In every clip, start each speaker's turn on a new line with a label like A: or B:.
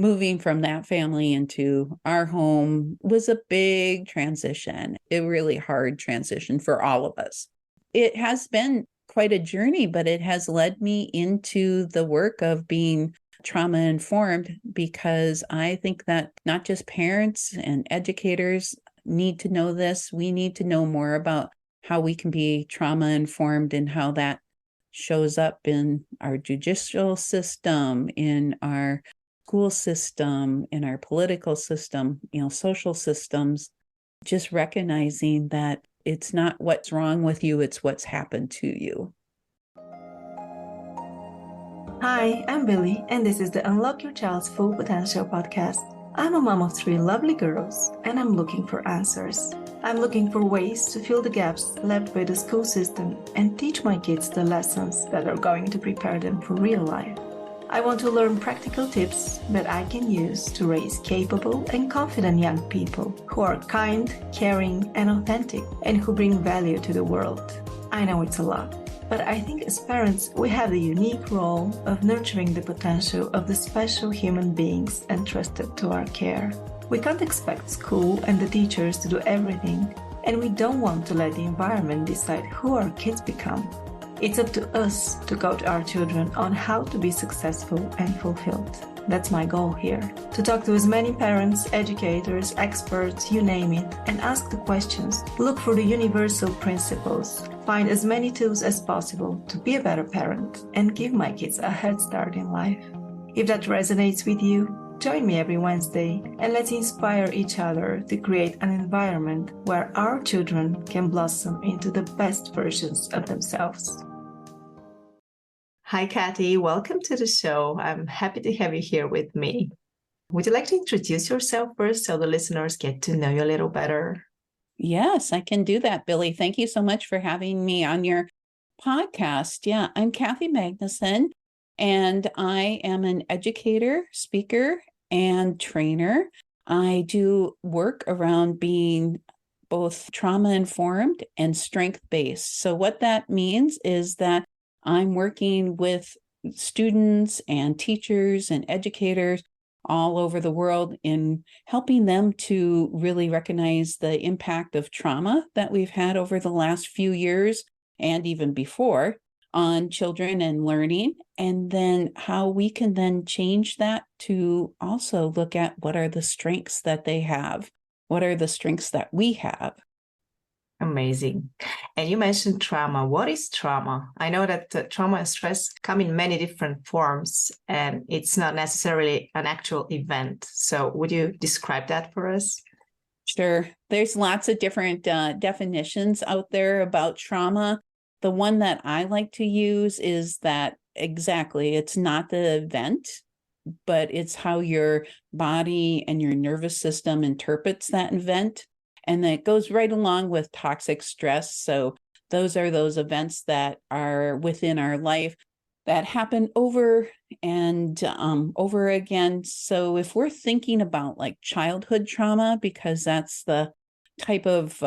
A: moving from that family into our home was a big transition, a really hard transition for all of us. It has been quite a journey, but it has led me into the work of being trauma informed, because I think that not just parents and educators need to know this. We need to know more about how we can be trauma informed and how that shows up in our judicial system, in our school system, in our political system, social systems. Just recognizing that it's not what's wrong with you, it's what's happened to you.
B: Hi, I'm Billy, and this is the Unlock Your Child's Full Potential podcast. I'm a mom of 3 lovely girls, and I'm looking for answers. I'm looking for ways to fill the gaps left by the school system and teach my kids the lessons that are going to prepare them for real life. I want to learn practical tips that I can use to raise capable and confident young people who are kind, caring, and authentic, and who bring value to the world. I know it's a lot, but I think as parents, we have the unique role of nurturing the potential of the special human beings entrusted to our care. We can't expect school and the teachers to do everything, and we don't want to let the environment decide who our kids become. It's up to us to coach our children on how to be successful and fulfilled. That's my goal here, to talk to as many parents, educators, experts, you name it, and ask the questions. Look for the universal principles. Find as many tools as possible to be a better parent and give my kids a head start in life. If that resonates with you, join me every Wednesday and let's inspire each other to create an environment where our children can blossom into the best versions of themselves. Hi, Kathy. Welcome to the show. I'm happy to have you here with me. Would you like to introduce yourself first so the listeners get to know you a little better?
A: Yes, I can do that, Billy. Thank you so much for having me on your podcast. Yeah, I'm Kathy Magnusson, and I am an educator, speaker, and trainer. I do work around being both trauma-informed and strength-based. So what that means is that I'm working with students and teachers and educators all over the world in helping them to really recognize the impact of trauma that we've had over the last few years and even before on children and learning, and then how we can then change that to also look at what are the strengths that they have, what are the strengths that we have.
B: Amazing. And you mentioned trauma. What is trauma? I know that trauma and stress come in many different forms, and it's not necessarily an actual event. So would you describe that for us?
A: Sure. There's lots of different definitions out there about trauma. The one that I like to use is that exactly, it's not the event, but it's how your body and your nervous system interprets that event. And that goes right along with toxic stress. So those are those events that are within our life that happen over and over again. So if we're thinking about like childhood trauma, because that's the type of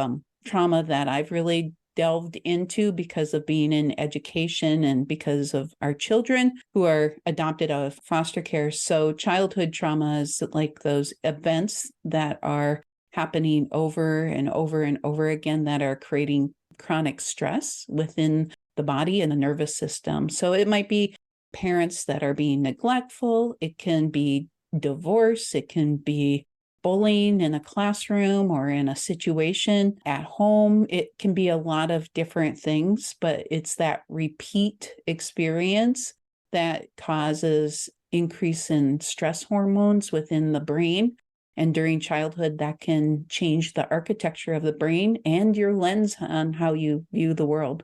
A: trauma that I've really delved into because of being in education and because of our children who are adopted out of foster care. So childhood trauma is like those events that are happening over and over and over again that are creating chronic stress within the body and the nervous system. So it might be parents that are being neglectful. It can be divorce. It can be bullying in a classroom or in a situation at home. It can be a lot of different things, but it's that repeat experience that causes increase in stress hormones within the brain. And during childhood, that can change the architecture of the brain and your lens on how you view the world.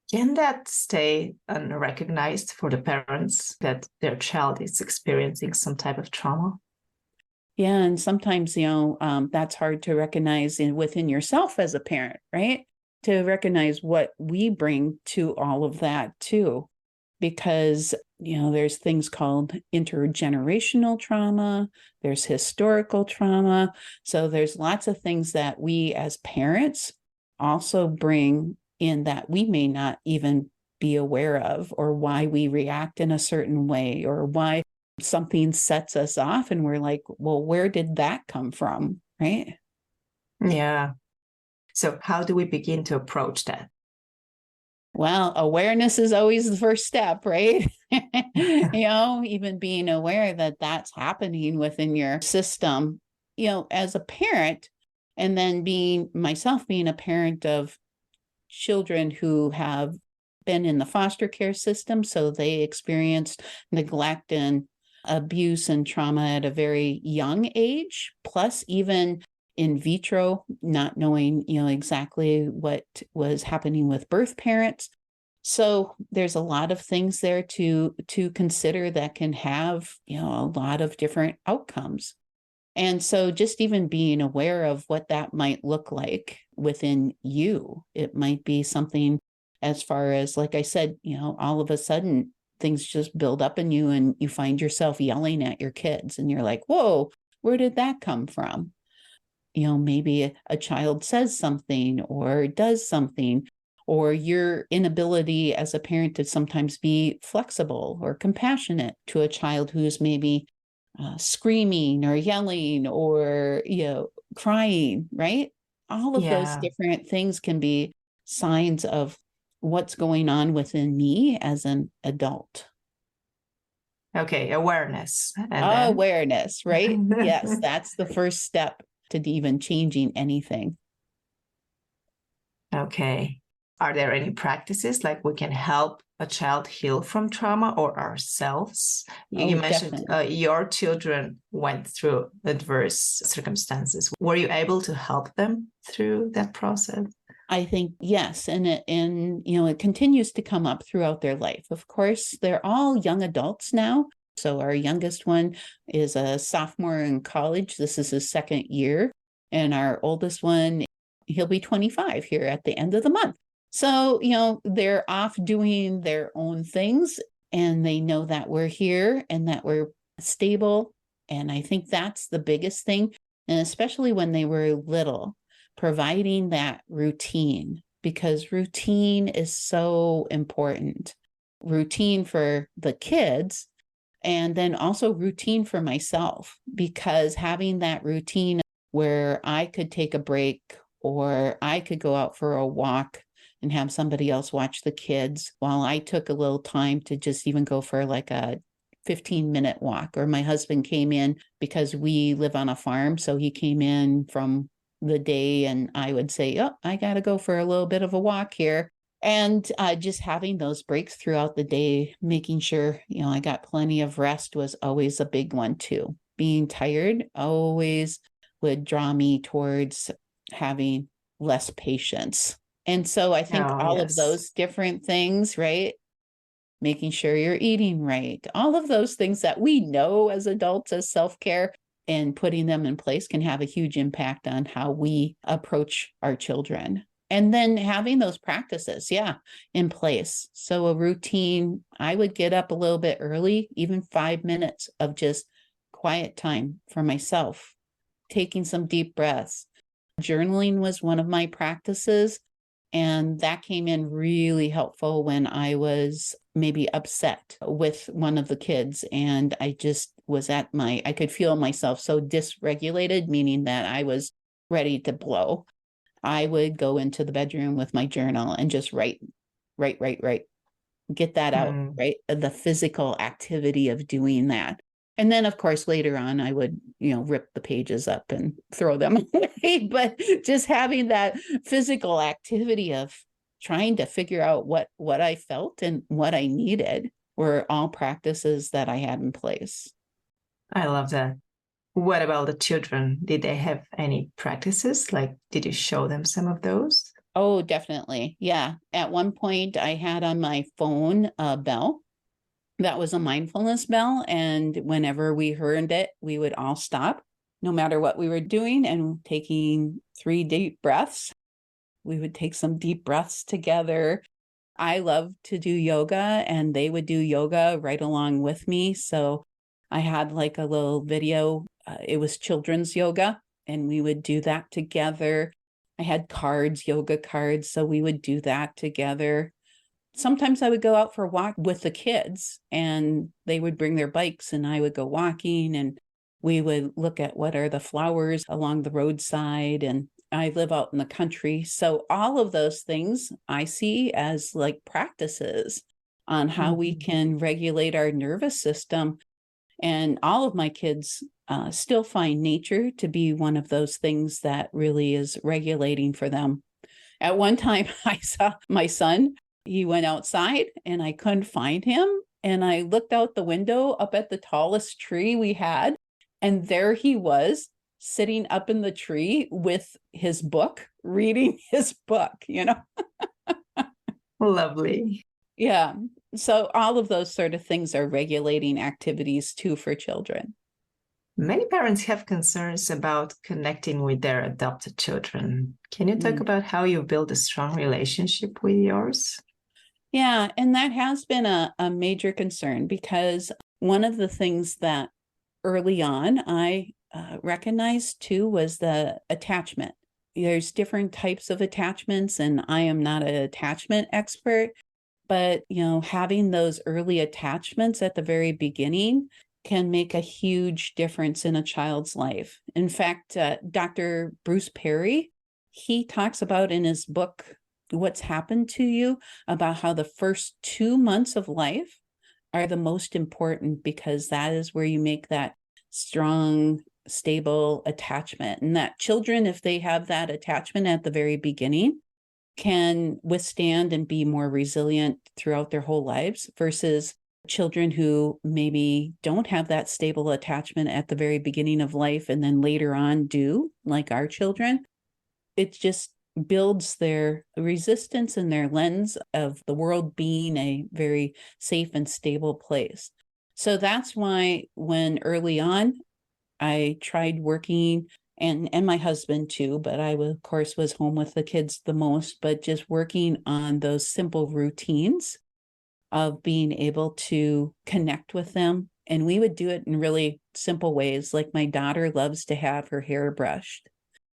B: Can that stay unrecognized for the parents that their child is experiencing some type of trauma?
A: Yeah, and sometimes, that's hard to recognize within yourself as a parent, right? To recognize what we bring to all of that too. Because, there's things called intergenerational trauma, there's historical trauma. So there's lots of things that we as parents also bring in that we may not even be aware of, or why we react in a certain way, or why something sets us off and we're like, well, where did that come from? Right?
B: Yeah. So how do we begin to approach that?
A: Well, awareness is always the first step, right? Even being aware that that's happening within your system, as a parent, and then being a parent of children who have been in the foster care system. So they experienced neglect and abuse and trauma at a very young age, plus even in vitro, not knowing, exactly what was happening with birth parents. So there's a lot of things there to consider that can have, a lot of different outcomes. And so just even being aware of what that might look like within you, it might be something as far as, like I said, all of a sudden things just build up in you and you find yourself yelling at your kids and you're like, whoa, where did that come from? Maybe a child says something or does something, or your inability as a parent to sometimes be flexible or compassionate to a child who's maybe screaming or yelling or, crying, right? All of those
B: Yeah.
A: different things can be signs of what's going on within me as an adult.
B: Okay, awareness. And then?
A: Awareness, right? Yes, that's the first step to even changing anything.
B: Okay. Are there any practices like we can help a child heal from trauma or ourselves? You
A: Oh,
B: mentioned
A: definitely.
B: your children went through adverse circumstances. Were you able to help them through that process?
A: I think yes, and it continues to come up throughout their life. Of course, they're all young adults now. So our youngest one is a sophomore in college. This is his second year, and our oldest one, he'll be 25 here at the end of the month. So, they're off doing their own things and they know that we're here and that we're stable. And I think that's the biggest thing. And especially when they were little, providing that routine, because routine is so important. Routine for the kids, and then also routine for myself, because having that routine where I could take a break or I could go out for a walk and have somebody else watch the kids while I took a little time to just even go for like a 15-minute walk. Or my husband came in because we live on a farm. So he came in from the day and I would say, oh, I got to go for a little bit of a walk here. And just having those breaks throughout the day, making sure, I got plenty of rest was always a big one too. Being tired always would draw me towards having less patience. And so I think
B: Oh,
A: all of
B: yes.
A: those different things, right? Making sure you're eating right, all of those things that we know as adults as self-care, and putting them in place can have a huge impact on how we approach our children. And then having those practices, in place. So a routine, I would get up a little bit early, even 5 minutes of just quiet time for myself, taking some deep breaths. Journaling was one of my practices. And that came in really helpful when I was maybe upset with one of the kids. And I just was I could feel myself so dysregulated, meaning that I was ready to blow. I would go into the bedroom with my journal and just write, write, get that out,
B: Mm.
A: right? The physical activity of doing that. And then, of course, later on, I would, rip the pages up and throw them away. But just having that physical activity of trying to figure out what I felt and what I needed were all practices that I had in place.
B: I love that. What about the children? Did they have any practices? Like, did you show them some of those?
A: Oh, definitely. Yeah. At one point, I had on my phone a bell that was a mindfulness bell. And whenever we heard it, we would all stop, no matter what we were doing, and taking 3 deep breaths. We would take some deep breaths together. I love to do yoga, and they would do yoga right along with me. So I had like a little video. It was children's yoga, and we would do that together. I had cards, yoga cards. So we would do that together. sometimes I would go out for a walk with the kids, and they would bring their bikes and I would go walking, and we would look at what are the flowers along the roadside. And I live out in the country. So all of those things I see as like practices on how we can regulate our nervous system. And all of my kids still find nature to be one of those things that really is regulating for them. At one time, I saw my son. He went outside and I couldn't find him. And I looked out the window up at the tallest tree we had. And there he was sitting up in the tree with his book, reading his book, you know?
B: Lovely.
A: Yeah. So all of those sort of things are regulating activities too for children.
B: Many parents have concerns about connecting with their adopted children. Can you talk about how you build a strong relationship with yours?
A: Yeah, and that has been a major concern, because one of the things that early on I recognized too was the attachment. There's different types of attachments, and I am not an attachment expert, but having those early attachments at the very beginning can make a huge difference in a child's life. In fact, Dr. Bruce Perry, he talks about in his book, What's Happened to You, about how the first 2 months of life are the most important, because that is where you make that strong, stable attachment. And that children, if they have that attachment at the very beginning, can withstand and be more resilient throughout their whole lives, versus children who maybe don't have that stable attachment at the very beginning of life and then later on do, like our children. It just builds their resistance and their lens of the world being a very safe and stable place. So that's why when early on I tried working, and my husband too, but I of course was home with the kids the most, but just working on those simple routines of being able to connect with them. And we would do it in really simple ways. Like my daughter loves to have her hair brushed.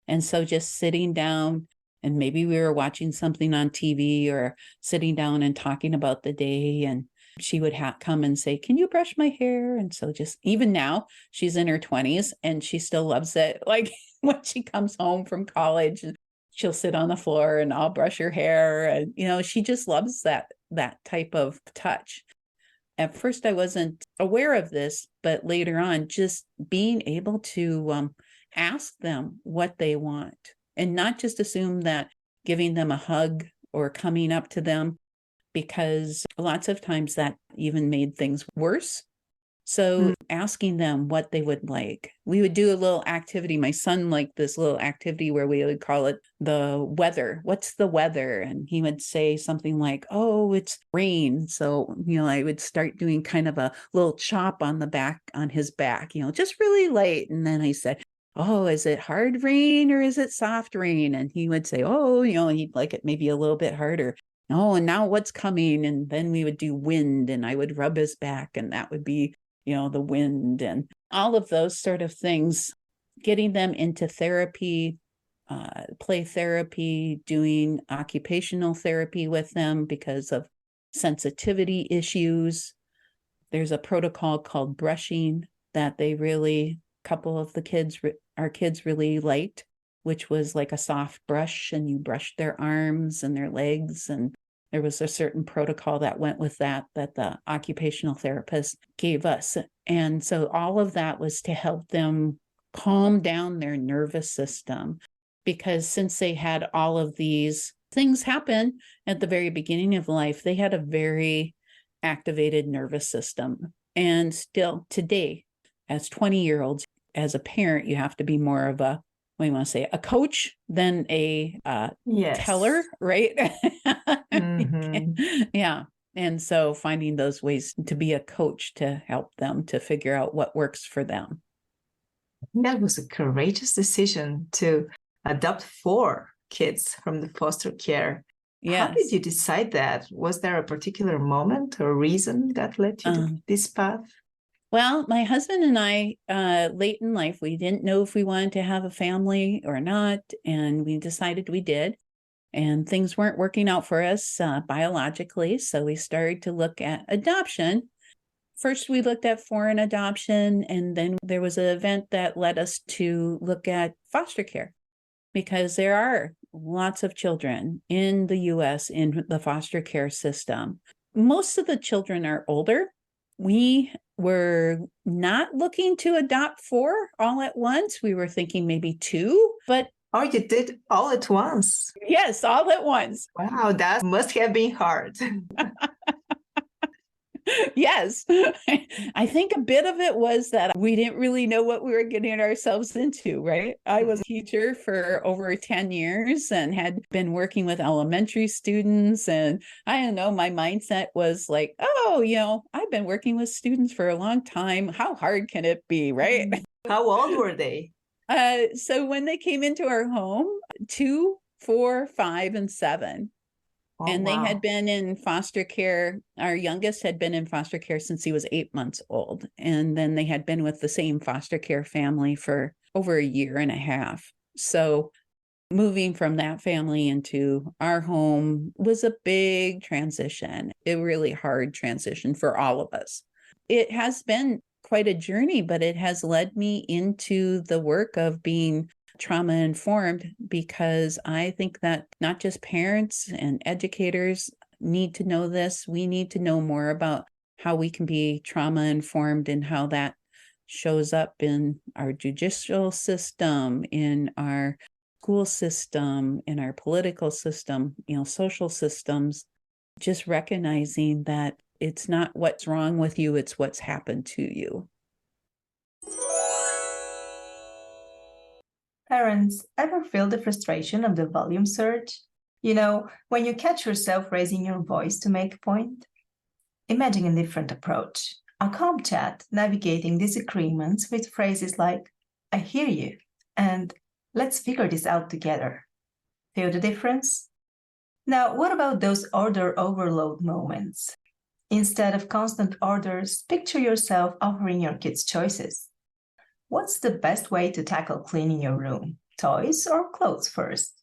A: And so just sitting down, and maybe we were watching something on TV or sitting down and talking about the day, and she would come and say, "Can you brush my hair?" And so just even now, she's in her 20s and she still loves it. Like when she comes home from college, she'll sit on the floor and I'll brush her hair. And, she just loves that type of touch. At first, I wasn't aware of this, but later on, just being able to ask them what they want, and not just assume that giving them a hug or coming up to them, because lots of times that even made things worse. So asking them what they would like. We would do a little activity. My son liked this little activity where we would call it the weather. What's the weather? And he would say something like, "Oh, it's rain." So, I would start doing kind of a little chop on his back, just really light. And then I said, "Oh, is it hard rain or is it soft rain?" And he would say, "Oh, he'd like it maybe a little bit harder." "Oh, and now what's coming?" And then we would do wind, and I would rub his back, and that would be the wind, and all of those sort of things, getting them into therapy, play therapy, doing occupational therapy with them because of sensitivity issues. There's a protocol called brushing that couple of our kids really liked, which was like a soft brush, and you brushed their arms and their legs, and there was a certain protocol that went with that the occupational therapist gave us. And so all of that was to help them calm down their nervous system, because since they had all of these things happen at the very beginning of life, they had a very activated nervous system. And still today, as 20-year-olds, as a parent, you have to be more of a, what do you want to say, a coach than a teller, right? Yeah. And so finding those ways to be a coach to help them to figure out what works for them.
B: That was a courageous decision to adopt 4 kids from the foster care.
A: Yes.
B: How did you decide that? Was there a particular moment or reason that led you to this path?
A: Well, my husband and I, late in life, we didn't know if we wanted to have a family or not, and we decided we did. and things weren't working out for us biologically. So we started to look at adoption. First, we looked at foreign adoption, and then there was an event that led us to look at foster care, because there are lots of children in the US in the foster care system. Most of the children are older. We were not looking to adopt 4 all at once. We were thinking maybe 2, but
B: Oh, you did all at once.
A: yes, all at once.
B: Wow, that must have been hard.
A: Yes. I think a bit of it was that we didn't really know what we were getting ourselves into, right? I was a teacher for over 10 years and had been working with elementary students. And I don't know, my mindset was like, oh, I've been working with students for a long time. How hard can it be, right?
B: How old were they?
A: So when they came into our home, 2, 4, 5, and 7.
B: Oh,
A: And they
B: wow.
A: had been in foster care. Our youngest had been in foster care since he was 8 months old. And then they had been with the same foster care family for over a year and a half. So moving from that family into our home was a big transition, a really hard transition for all of us. It has been quite a journey, but it has led me into the work of being trauma informed, because I think that not just parents and educators need to know this. We need to know more about how we can be trauma informed and how that shows up in our judicial system, in our school system, in our political system, social systems. Just recognizing that it's not what's wrong with you, it's what's happened to you.
B: Parents, ever feel the frustration of the volume surge? When you catch yourself raising your voice to make a point? Imagine a different approach. A calm chat navigating disagreements with phrases like, I hear you, and let's figure this out together. Feel the difference? Now, what about those order overload moments? Instead of constant orders, picture yourself offering your kids choices. What's the best way to tackle cleaning your room? Toys or clothes first?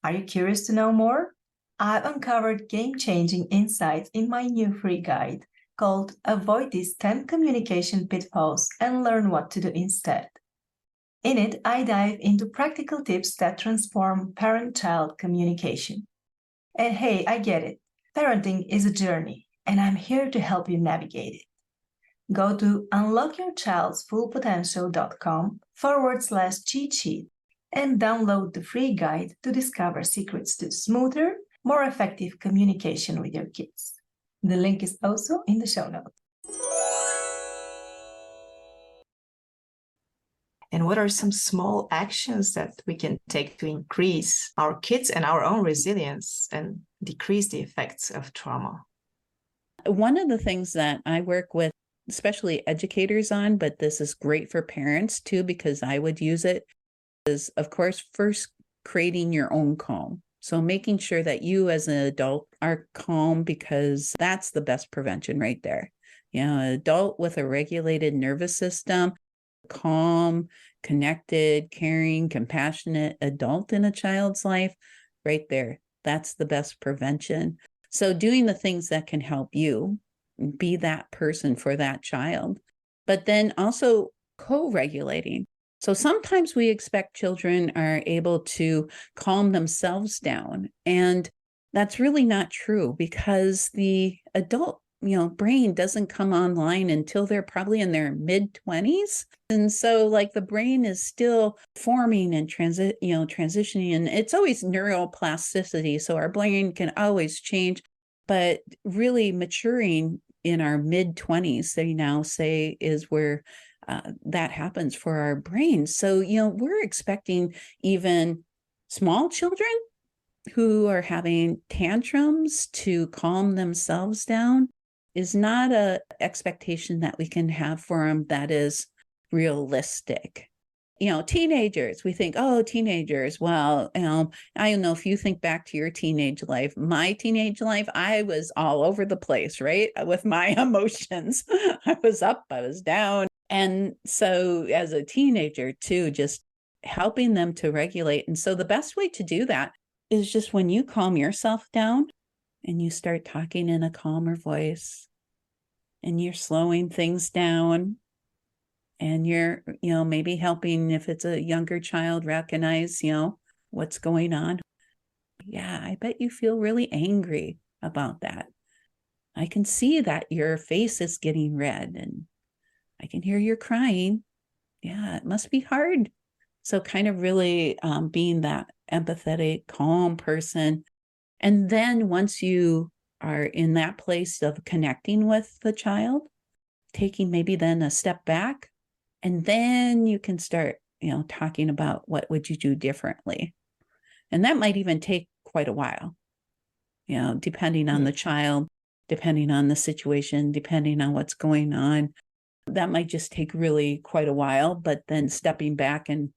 B: Are you curious to know more? I've uncovered game-changing insights in my new free guide called Avoid These 10 Communication Pitfalls and Learn What to Do Instead. In it, I dive into practical tips that transform parent-child communication. And hey, I get it. Parenting is a journey, and I'm here to help you navigate it. Go to unlockyourchildsfullpotential.com/cheat sheet and download the free guide to discover secrets to smoother, more effective communication with your kids. The link is also in the show notes. And what are some small actions that we can take to increase our kids and our own resilience and decrease the effects of trauma?
A: One of the things that I work with, especially educators on, but this is great for parents too, because I would use it, is, of course, first creating your own calm. So making sure that you as an adult are calm, because that's the best prevention right there. An adult with a regulated nervous system, calm, connected, caring, compassionate adult in a child's life, right there. That's the best prevention. So doing the things that can help you be that person for that child, but then also co-regulating. So sometimes we expect children are able to calm themselves down, and that's really not true, because the adult brain doesn't come online until they're probably in their mid-20s. And so the brain is still forming and transitioning, and it's always neuroplasticity. So our brain can always change, but really maturing in our mid-20s, they now say, is where that happens for our brains. So, we're expecting even small children who are having tantrums to calm themselves down is not an expectation that we can have for them that is realistic. Teenagers, we think, oh, teenagers. Well, I don't know if you think back to your teenage life. My teenage life, I was all over the place, right? With my emotions. I was up, I was down. And so as a teenager too, just helping them to regulate. And so the best way to do that is just when you calm yourself down and you start talking in a calmer voice and you're slowing things down and you're, maybe helping if it's a younger child recognize, what's going on. Yeah, I bet you feel really angry about that. I can see that your face is getting red and I can hear you're crying. Yeah, it must be hard. So kind of really being that empathetic, calm person. And then once you are in that place of connecting with the child, taking maybe then a step back, and then you can start, talking about what would you do differently. And that might even take quite a while, depending on the child, depending on the situation, depending on what's going on. That might just take really quite a while, but then stepping back and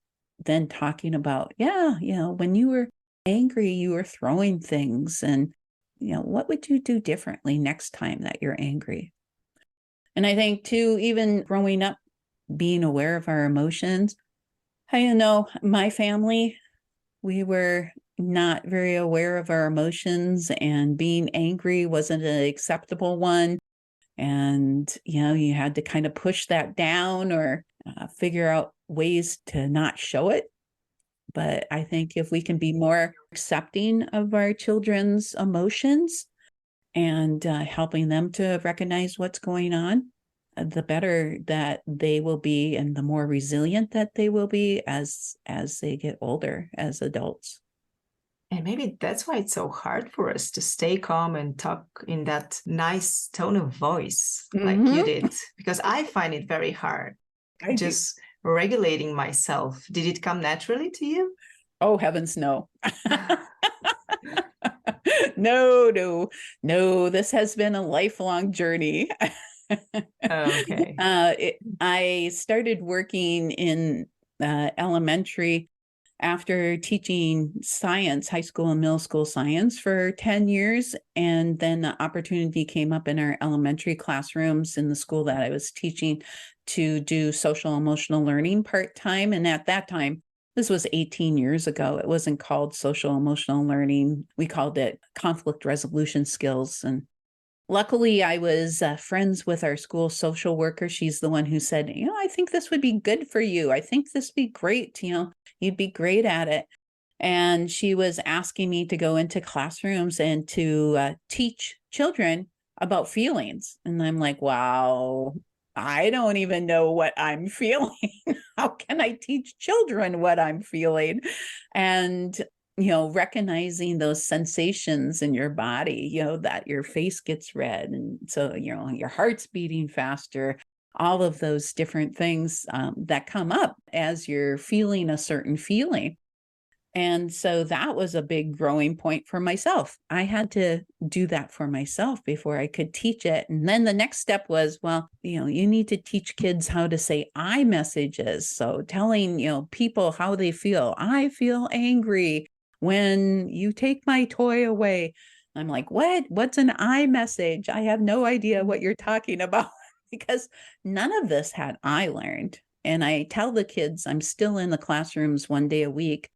A: then talking about, when you were angry, you were throwing things and, what would you do differently next time that you're angry? And I think too, even growing up, being aware of our emotions. My family, we were not very aware of our emotions, and being angry wasn't an acceptable one. And, you had to kind of push that down or figure out ways to not show it. But I think if we can be more accepting of our children's emotions and helping them to recognize what's going on, the better that they will be and the more resilient that they will be as they get older, as adults.
B: And maybe that's why it's so hard for us to stay calm and talk in that nice tone of voice like you did, because I find it very hard. Just regulating myself. Did it come naturally to you?
A: Oh, heavens, no. No. This has been a lifelong journey.
B: Okay.
A: I started working in elementary after teaching science, high school and middle school science for 10 years. And then the opportunity came up in our elementary classrooms in the school that I was teaching to do social emotional learning part-time. And at that time, this was 18 years ago. It wasn't called social emotional learning. We called it conflict resolution skills. And luckily, I was friends with our school social worker. She's the one who said, I think this would be good for you. I think this would be great. You'd be great at it. And she was asking me to go into classrooms and to teach children about feelings. And I'm like, wow, I don't even know what I'm feeling. How can I teach children what I'm feeling? And recognizing those sensations in your body, that your face gets red. And so, your heart's beating faster, all of those different things that come up as you're feeling a certain feeling. And so that was a big growing point for myself. I had to do that for myself before I could teach it. And then the next step was, well, you need to teach kids how to say I messages. So telling, people how they feel. I feel angry when you take my toy away. I'm like, what? What's an I message? I have no idea what you're talking about because none of this had I learned. And I tell the kids, I'm still in the classrooms one day a week,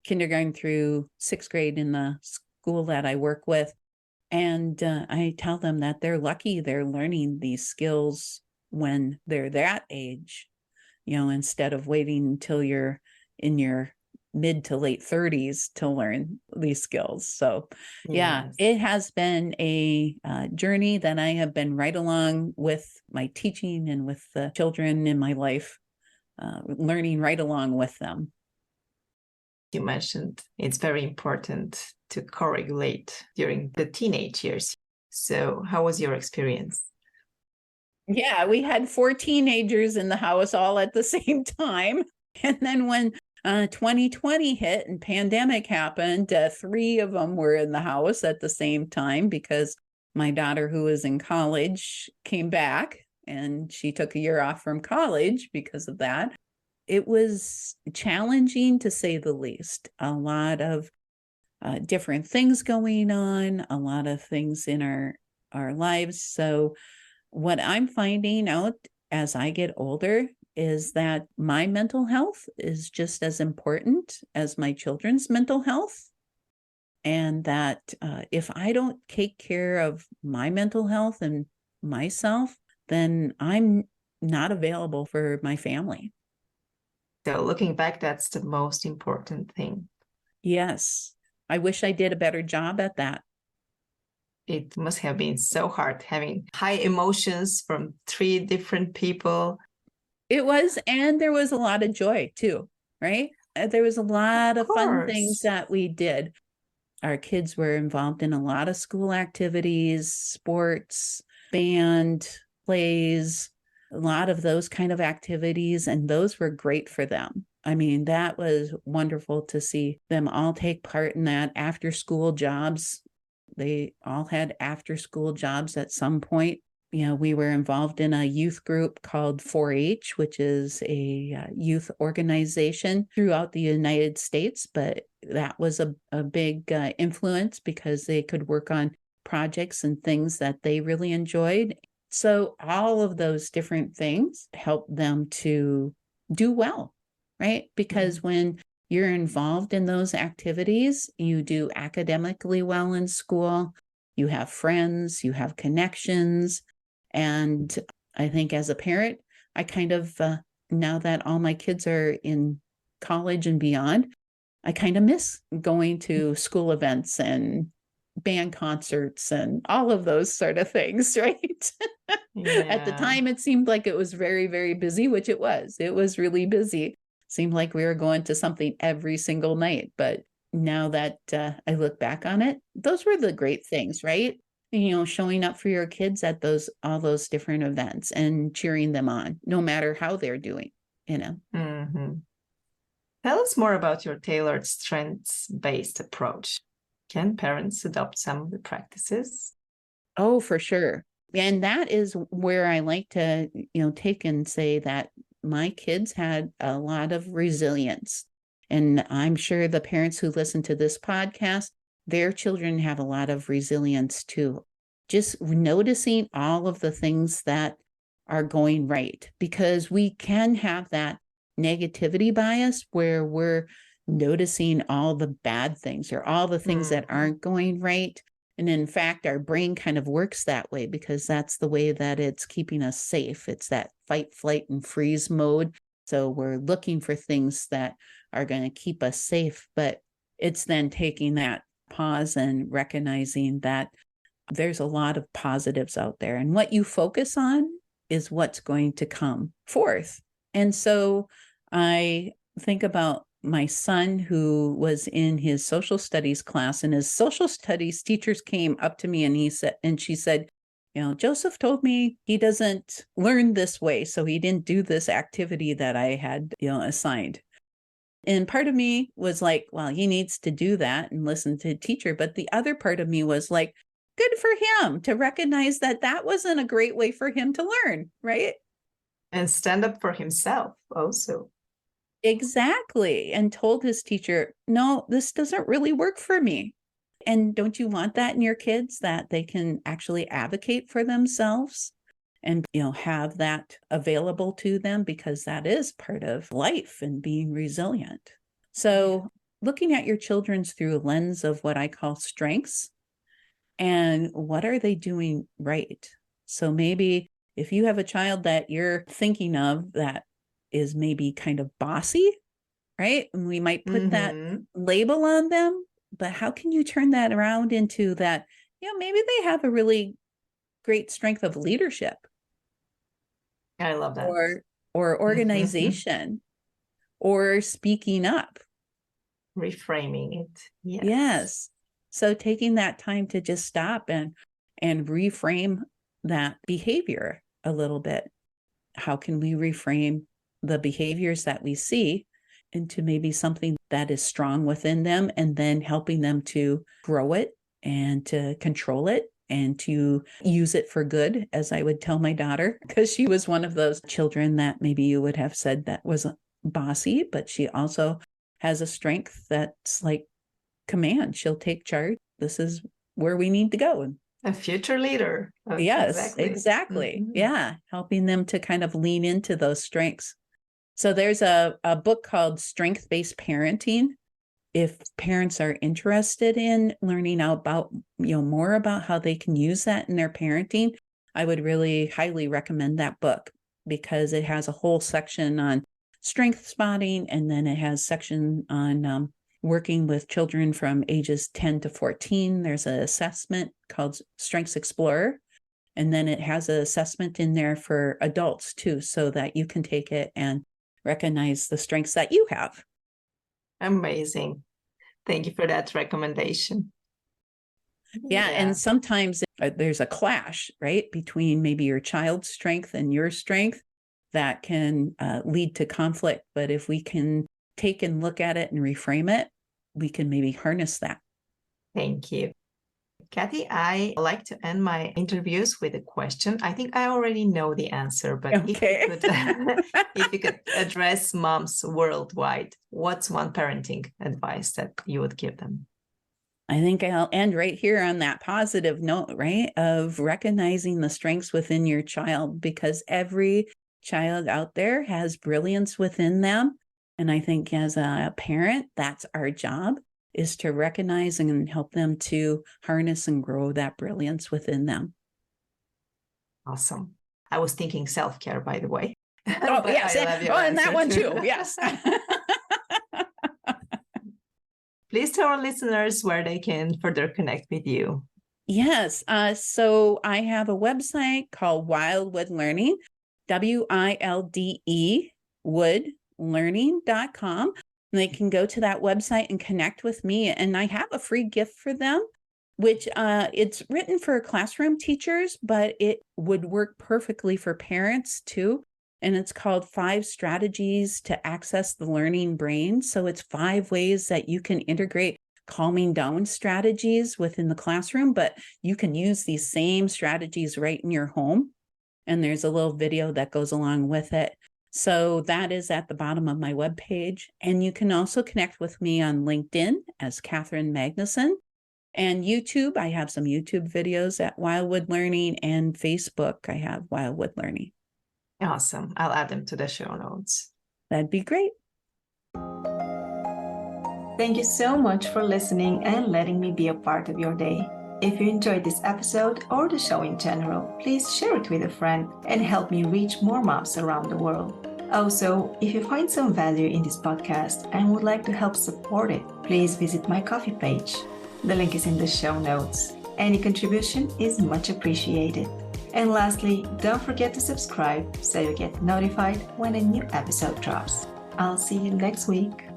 A: kindergarten through sixth grade in the school that I work with. And I tell them that they're lucky they're learning these skills when they're that age, instead of waiting until you're in your mid to late 30s to learn these skills. So yeah, it has been a journey that I have been right along with my teaching and with the children in my life, learning right along with them.
B: You mentioned it's very important to co-regulate during the teenage years. So how was your experience?
A: Yeah, we had 4 teenagers in the house all at the same time. And then when 2020 hit and pandemic happened, 3 of them were in the house at the same time because my daughter, who was in college, came back and she took a year off from college because of that. It was challenging, to say the least. A lot of different things going on, a lot of things in our lives. So what I'm finding out as I get older is that my mental health is just as important as my children's mental health. And that if I don't take care of my mental health and myself, then I'm not available for my family.
B: So looking back, that's the most important thing.
A: Yes. I wish I did a better job at that.
B: It must have been so hard having high emotions from three different people.
A: It was, and there was a lot of joy too, right? There was a lot of fun things
B: Course.
A: that we did. Our kids were involved in a lot of school activities, sports, band, plays, a lot of those kind of activities, and those were great for them. I mean, that was wonderful to see them all take part in that. After school jobs, they all had after school jobs at some point. You know, we were involved in a youth group called 4-H, which is a youth organization throughout the United States, but that was a big influence because they could work on projects and things that they really enjoyed. So all of those different things help them to do well, right? Because when you're involved in those activities, you do academically well in school, you have friends, you have connections. And I think as a parent, I kind of, now that all my kids are in college and beyond, I kind of miss going to school events and band concerts and all of those sort of things, right? At the time, it seemed like it was very, very busy, which it was. It was really busy. Seemed like we were going to something every single night. But now that I look back on it, those were the great things, right? You know, showing up for your kids at all those different events and cheering them on, no matter how they're doing, you know.
B: Mm-hmm. Tell us more about your tailored strengths-based approach. Can parents adopt some of the practices?
A: Oh, for sure. And that is where I like to, take and say that my kids had a lot of resilience. And I'm sure the parents who listen to this podcast, their children have a lot of resilience too. Just noticing all of the things that are going right, because we can have that negativity bias where we're noticing all the bad things or all the things that aren't going right. And in fact, our brain kind of works that way because that's the way that it's keeping us safe. It's that fight, flight, and freeze mode. So we're looking for things that are going to keep us safe. But it's then taking that pause and recognizing that there's a lot of positives out there. And what you focus on is what's going to come forth. And so I think about my son who was in his social studies class, and his social studies teachers came up to me and she said, Joseph told me he doesn't learn this way. So he didn't do this activity that I had, assigned. And part of me was like, well, he needs to do that and listen to teacher. But the other part of me was like, good for him to recognize that that wasn't a great way for him to learn, right?
B: And stand up for himself also.
A: Exactly. And told his teacher, no, this doesn't really work for me. And don't you want that in your kids, that they can actually advocate for themselves and, have that available to them, because that is part of life and being resilient. So looking at your children through a lens of what I call strengths and what are they doing right? So maybe if you have a child that you're thinking of that is maybe kind of bossy, right? And we might put that label on them, but how can you turn that around into that, maybe they have a really great strength of leadership.
B: I love that.
A: Or organization or speaking up.
B: Reframing it.
A: Yes. So taking that time to just stop and reframe that behavior a little bit. How can we reframe the behaviors that we see into maybe something that is strong within them, and then helping them to grow it and to control it and to use it for good, as I would tell my daughter, because she was one of those children that maybe you would have said that was bossy, but she also has a strength that's like command. She'll take charge. This is where we need to go.
B: A future leader.
A: Yes, exactly. Yeah. Helping them to kind of lean into those strengths. So there's a book called Strength-Based Parenting if parents are interested in learning about, more about how they can use that in their parenting, I would really highly recommend that book, because it has a whole section on strength spotting, and then it has section on working with children from ages 10 to 14. There's an assessment called Strengths Explorer, and then it has an assessment in there for adults too, so that you can take it and recognize the strengths that you have.
B: Amazing. Thank you for that recommendation.
A: Yeah, and sometimes there's a clash, right, between maybe your child's strength and your strength that can lead to conflict. But if we can take and look at it and reframe it, we can maybe harness that.
B: Thank you. Kathy, I like to end my interviews with a question. I think I already know the answer, but
A: okay.
B: if you could address moms worldwide, what's one parenting advice that you would give them?
A: I think I'll end right here on that positive note, right, of recognizing the strengths within your child, because every child out there has brilliance within them. And I think as a parent, that's our job, is to recognize and help them to harness and grow that brilliance within them.
B: Awesome. I was thinking self-care, by the way.
A: Oh, yes. And that one too. Yes.
B: Please tell our listeners where they can further connect with you.
A: Yes. So I have a website called Wildwood Learning, WILDE, woodlearning.com. And they can go to that website and connect with me. And I have a free gift for them, which it's written for classroom teachers, but it would work perfectly for parents too. And it's called 5 Strategies to Access the Learning Brain. So it's 5 ways that you can integrate calming down strategies within the classroom, but you can use these same strategies right in your home. And there's a little video that goes along with it. So that is at the bottom of my webpage. And you can also connect with me on LinkedIn as Kathy Magnusson, and YouTube. I have some YouTube videos at Wildwood Learning, and Facebook, I have Wildwood Learning.
B: Awesome. I'll add them to the show notes.
A: That'd be great.
B: Thank you so much for listening and letting me be a part of your day. If you enjoyed this episode or the show in general, please share it with a friend and help me reach more moms around the world. Also, if you find some value in this podcast and would like to help support it, please visit my Ko-fi page. The link is in the show notes. Any contribution is much appreciated. And lastly, don't forget to subscribe so you get notified when a new episode drops. I'll see you next week.